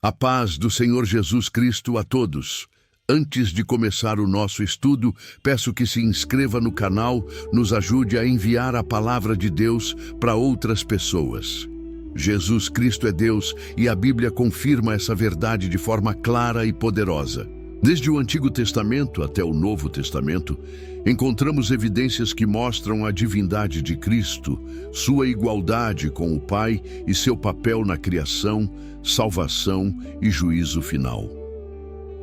A paz do Senhor Jesus Cristo a todos. Antes de começar o nosso estudo, peço que se inscreva no canal, nos ajude a enviar a palavra de Deus para outras pessoas. Jesus Cristo é Deus e a Bíblia confirma essa verdade de forma clara e poderosa. Desde o Antigo Testamento até o Novo Testamento, encontramos evidências que mostram a divindade de Cristo, sua igualdade com o Pai e seu papel na criação, salvação e juízo final.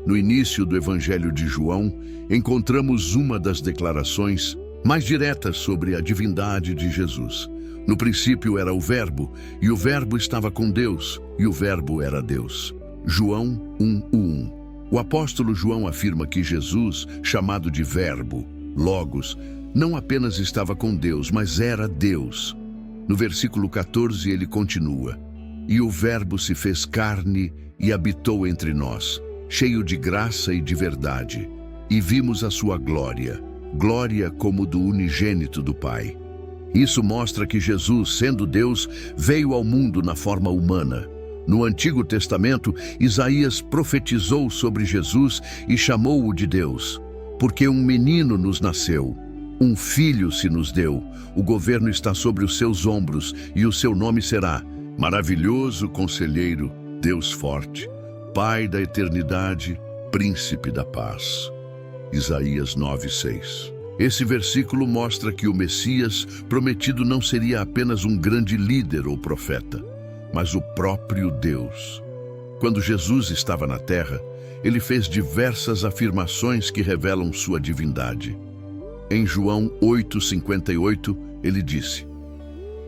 No início do Evangelho de João, encontramos uma das declarações mais diretas sobre a divindade de Jesus. No princípio era o Verbo, e o Verbo estava com Deus, e o Verbo era Deus. João 1:1. O apóstolo João afirma que Jesus, chamado de Verbo, Logos, não apenas estava com Deus, mas era Deus. No versículo 14 ele continua: "E o Verbo se fez carne e habitou entre nós, cheio de graça e de verdade, e vimos a sua glória, glória como do unigênito do Pai." Isso mostra que Jesus, sendo Deus, veio ao mundo na forma humana. No Antigo Testamento, Isaías profetizou sobre Jesus e chamou-o de Deus. "Porque um menino nos nasceu, um filho se nos deu, o governo está sobre os seus ombros, e o seu nome será Maravilhoso Conselheiro, Deus Forte, Pai da Eternidade, Príncipe da Paz." Isaías 9:6. Esse versículo mostra que o Messias prometido não seria apenas um grande líder ou profeta, mas o próprio Deus. Quando Jesus estava na terra, ele fez diversas afirmações que revelam sua divindade. Em João 8:58, ele disse: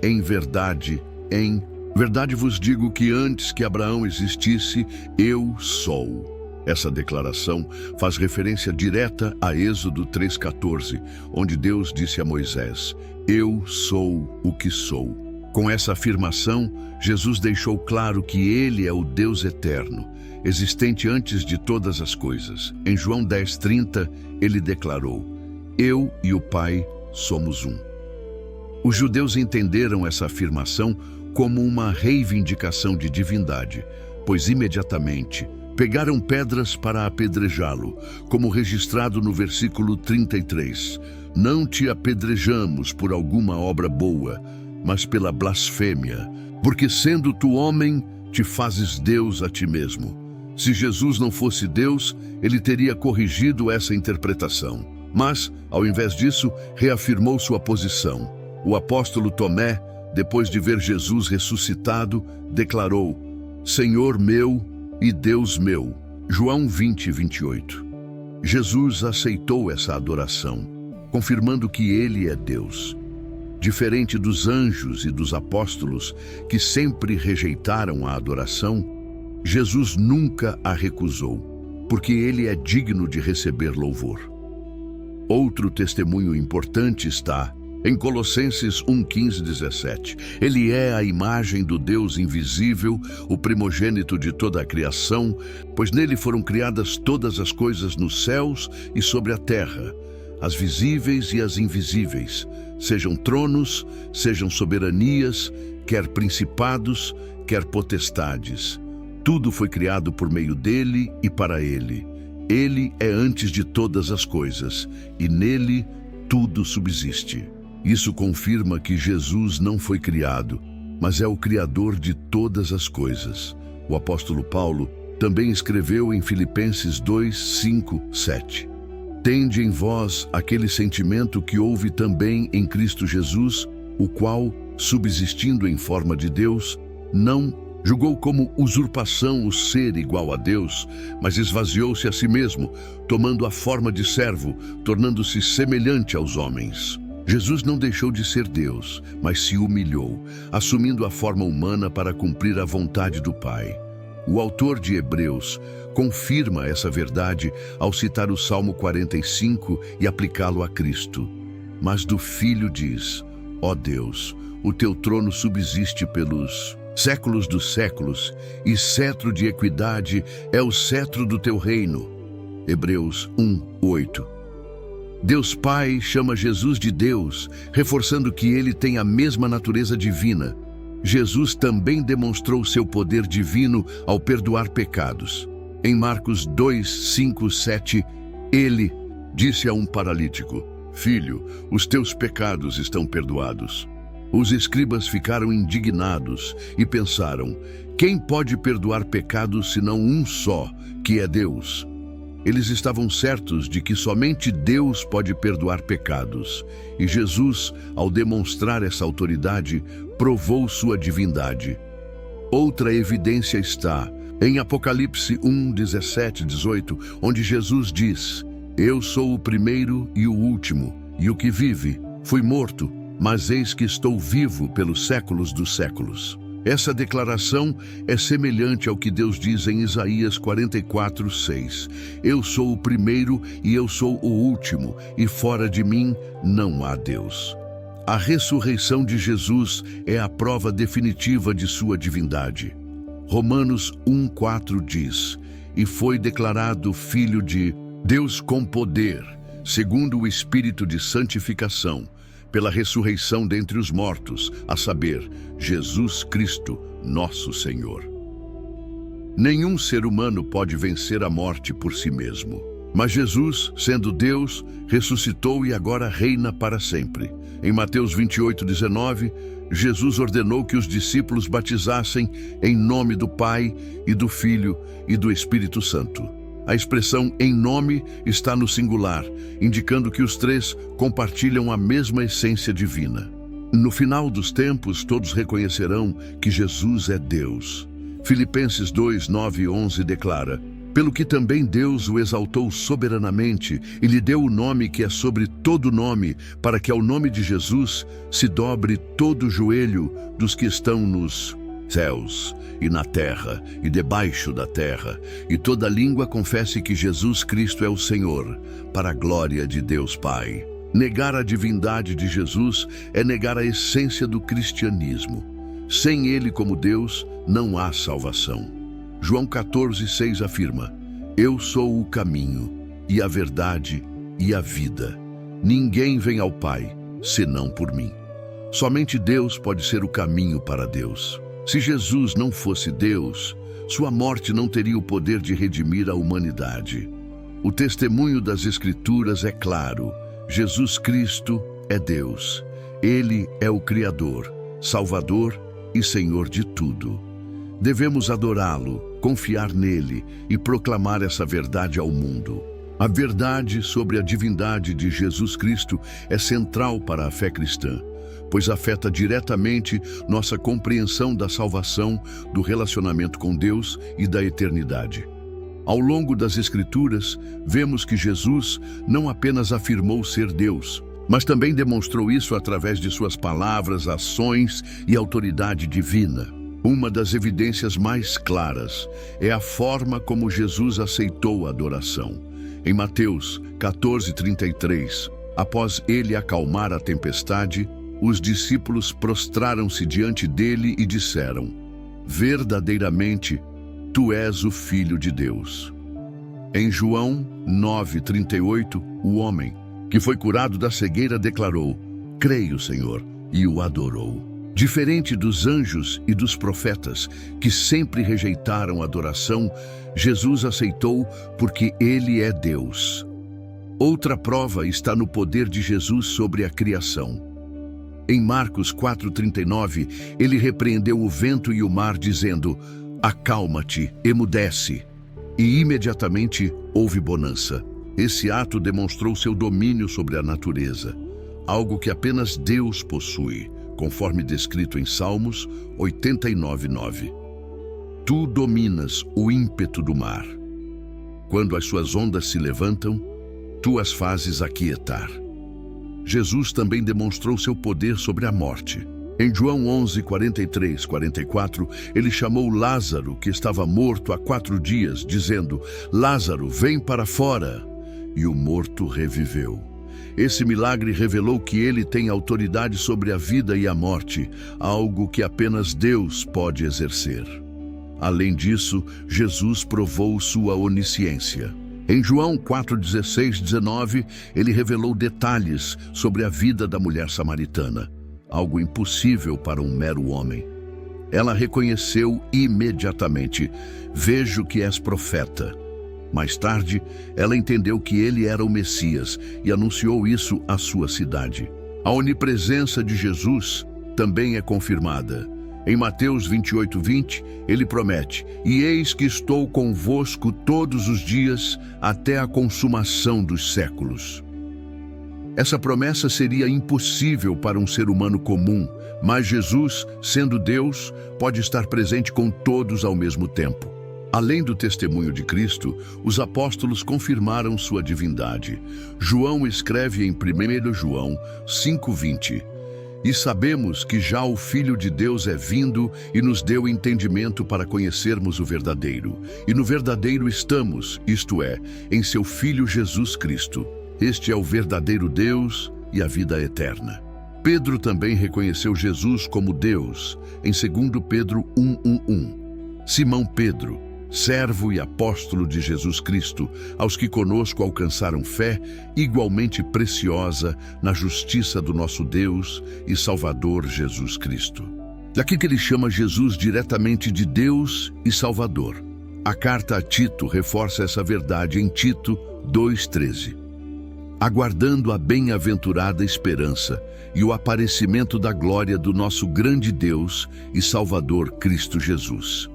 em verdade vos digo que antes que Abraão existisse, eu sou." Essa declaração faz referência direta a Êxodo 3:14, onde Deus disse a Moisés: "Eu sou o que sou." Com essa afirmação, Jesus deixou claro que ele é o Deus eterno, existente antes de todas as coisas. Em João 10:30, ele declarou: "Eu e o Pai somos um." Os judeus entenderam essa afirmação como uma reivindicação de divindade, pois imediatamente pegaram pedras para apedrejá-lo, como registrado no versículo 33. "Não te apedrejamos por alguma obra boa, mas pela blasfêmia, porque sendo tu homem, te fazes Deus a ti mesmo." Se Jesus não fosse Deus, ele teria corrigido essa interpretação. Mas, ao invés disso, reafirmou sua posição. O apóstolo Tomé, depois de ver Jesus ressuscitado, declarou: "Senhor meu e Deus meu." João 20:28. Jesus aceitou essa adoração, confirmando que ele é Deus. Diferente dos anjos e dos apóstolos, que sempre rejeitaram a adoração, Jesus nunca a recusou, porque ele é digno de receber louvor. Outro testemunho importante está em Colossenses 1:15-17. Ele é a imagem do Deus invisível, o primogênito de toda a criação, pois nele foram criadas todas as coisas nos céus e sobre a terra, as visíveis e as invisíveis, sejam tronos, sejam soberanias, quer principados, quer potestades. Tudo foi criado por meio dele e para ele. Ele é antes de todas as coisas, e nele tudo subsiste. Isso confirma que Jesus não foi criado, mas é o Criador de todas as coisas. O apóstolo Paulo também escreveu em Filipenses 2:5-7. "Tende em vós aquele sentimento que houve também em Cristo Jesus, o qual, subsistindo em forma de Deus, não julgou como usurpação o ser igual a Deus, mas esvaziou-se a si mesmo, tomando a forma de servo, tornando-se semelhante aos homens." Jesus não deixou de ser Deus, mas se humilhou, assumindo a forma humana para cumprir a vontade do Pai. O autor de Hebreus confirma essa verdade ao citar o Salmo 45 e aplicá-lo a Cristo. "Mas do Filho diz: ó Deus, o teu trono subsiste pelos séculos dos séculos, e cetro de equidade é o cetro do teu reino." Hebreus 1:8. Deus Pai chama Jesus de Deus, reforçando que ele tem a mesma natureza divina. Jesus também demonstrou seu poder divino ao perdoar pecados. Em Marcos 2, 5, 7, ele disse a um paralítico: Filho, os teus pecados estão perdoados. Os escribas ficaram indignados e pensaram: quem pode perdoar pecados senão um só, que é Deus? Eles estavam certos de que somente Deus pode perdoar pecados. E Jesus, ao demonstrar essa autoridade, provou sua divindade. Outra evidência está em Apocalipse 1, 17, 18, onde Jesus diz: Eu sou o primeiro e o último, e o que vive. Fui morto, mas eis que estou vivo pelos séculos dos séculos. Essa declaração é semelhante ao que Deus diz em Isaías 44, 6. Eu sou o primeiro e eu sou o último, e fora de mim não há Deus. A ressurreição de Jesus é a prova definitiva de sua divindade. Romanos 1,4 diz: E foi declarado Filho de Deus com poder, segundo o Espírito de santificação, pela ressurreição dentre os mortos, a saber, Jesus Cristo, nosso Senhor. Nenhum ser humano pode vencer a morte por si mesmo. Mas Jesus, sendo Deus, ressuscitou e agora reina para sempre. Em Mateus 28, 19, Jesus ordenou que os discípulos batizassem em nome do Pai e do Filho e do Espírito Santo. A expressão em nome está no singular, indicando que os três compartilham a mesma essência divina. No final dos tempos, todos reconhecerão que Jesus é Deus. Filipenses 2, 9 e 11 declara: Pelo que também Deus o exaltou soberanamente e lhe deu o nome que é sobre todo nome, para que ao nome de Jesus se dobre todo o joelho dos que estão nos céus e na terra e debaixo da terra, e toda língua confesse que Jesus Cristo é o Senhor, para a glória de Deus Pai. Negar a divindade de Jesus é negar a essência do cristianismo. Sem Ele como Deus, não há salvação. João 14, 6 afirma: Eu sou o caminho, e a verdade, e a vida. Ninguém vem ao Pai, senão por mim. Somente Deus pode ser o caminho para Deus. Se Jesus não fosse Deus, sua morte não teria o poder de redimir a humanidade. O testemunho das Escrituras é claro: Jesus Cristo é Deus. Ele é o Criador, Salvador e Senhor de tudo. Devemos adorá-lo, confiar nele e proclamar essa verdade ao mundo. A verdade sobre a divindade de Jesus Cristo é central para a fé cristã, pois afeta diretamente nossa compreensão da salvação, do relacionamento com Deus e da eternidade. Ao longo das Escrituras, vemos que Jesus não apenas afirmou ser Deus, mas também demonstrou isso através de suas palavras, ações e autoridade divina. Uma das evidências mais claras é a forma como Jesus aceitou a adoração. Em Mateus 14:33, após ele acalmar a tempestade, os discípulos prostraram-se diante dele e disseram: Verdadeiramente, tu és o Filho de Deus. Em João 9:38, o homem que foi curado da cegueira declarou: Creio, Senhor, e o adorou. Diferente dos anjos e dos profetas, que sempre rejeitaram a adoração, Jesus aceitou porque ele é Deus. Outra prova está no poder de Jesus sobre a criação. Em Marcos 4:39, ele repreendeu o vento e o mar, dizendo: Acalma-te, emudece. E imediatamente houve bonança. Esse ato demonstrou seu domínio sobre a natureza, algo que apenas Deus possui, conforme descrito em Salmos 89:9. Tu dominas o ímpeto do mar. Quando as suas ondas se levantam, tu as fazes aquietar. Jesus também demonstrou seu poder sobre a morte. Em João 11:43-44, ele chamou Lázaro, que estava morto há 4 dias, dizendo: Lázaro, vem para fora. E o morto reviveu. Esse milagre revelou que ele tem autoridade sobre a vida e a morte, algo que apenas Deus pode exercer. Além disso, Jesus provou sua onisciência. Em João 4:16-19, ele revelou detalhes sobre a vida da mulher samaritana, algo impossível para um mero homem. Ela reconheceu imediatamente: vejo que és profeta. Mais tarde, ela entendeu que ele era o Messias e anunciou isso à sua cidade. A onipresença de Jesus também é confirmada. Em Mateus 28:20, ele promete: e eis que estou convosco todos os dias até a consumação dos séculos. Essa promessa seria impossível para um ser humano comum, mas Jesus, sendo Deus, pode estar presente com todos ao mesmo tempo. Além do testemunho de Cristo, os apóstolos confirmaram sua divindade. João escreve em 1 João 5:20: e sabemos que já o Filho de Deus é vindo e nos deu entendimento para conhecermos o verdadeiro. E no verdadeiro estamos, isto é, em seu Filho Jesus Cristo. Este é o verdadeiro Deus e a vida eterna. Pedro também reconheceu Jesus como Deus, em 2 Pedro 1:1. Simão Pedro, servo e apóstolo de Jesus Cristo, aos que conosco alcançaram fé igualmente preciosa na justiça do nosso Deus e Salvador Jesus Cristo. Daqui que ele chama Jesus diretamente de Deus e Salvador. A carta a Tito reforça essa verdade em Tito 2:13. Aguardando a bem-aventurada esperança e o aparecimento da glória do nosso grande Deus e Salvador Cristo Jesus.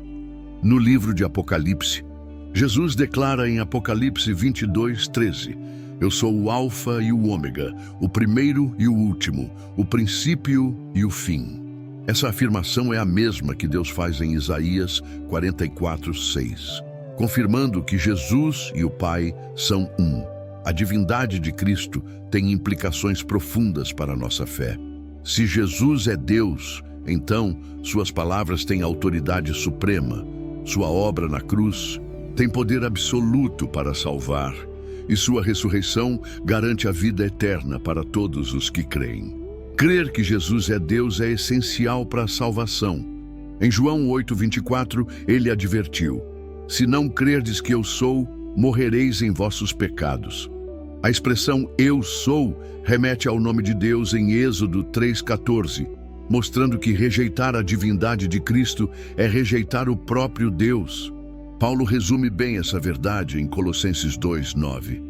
No livro de Apocalipse, Jesus declara em Apocalipse 22:13: eu sou o Alfa e o Ômega, o primeiro e o último, o princípio e o fim. Essa afirmação é a mesma que Deus faz em Isaías 44:6, confirmando que Jesus e o Pai são um. A divindade de Cristo tem implicações profundas para a nossa fé. Se Jesus é Deus, então suas palavras têm autoridade suprema. Sua obra na cruz tem poder absoluto para salvar, e sua ressurreição garante a vida eterna para todos os que creem. Crer que Jesus é Deus é essencial para a salvação. Em João 8:24, ele advertiu: se não crerdes que eu sou, morrereis em vossos pecados. A expressão eu sou remete ao nome de Deus em Êxodo 3:14, mostrando que rejeitar a divindade de Cristo é rejeitar o próprio Deus. Paulo resume bem essa verdade em Colossenses 2:9,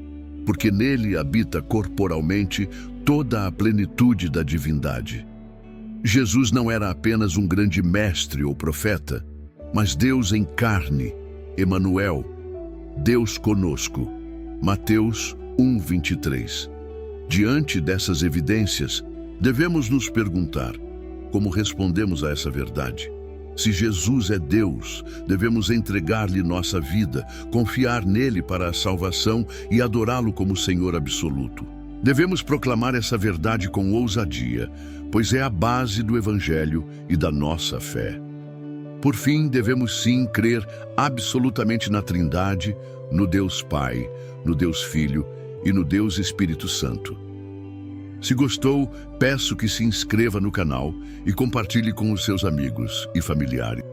porque nele habita corporalmente toda a plenitude da divindade. Jesus não era apenas um grande mestre ou profeta, mas Deus em carne, Emanuel, Deus conosco. Mateus 1:23. Diante dessas evidências, devemos nos perguntar: como respondemos a essa verdade? Se Jesus é Deus, devemos entregar-lhe nossa vida, confiar nele para a salvação e adorá-lo como Senhor absoluto. Devemos proclamar essa verdade com ousadia, pois é a base do Evangelho e da nossa fé. Por fim, devemos sim crer absolutamente na Trindade, no Deus Pai, no Deus Filho e no Deus Espírito Santo. Se gostou, peço que se inscreva no canal e compartilhe com os seus amigos e familiares.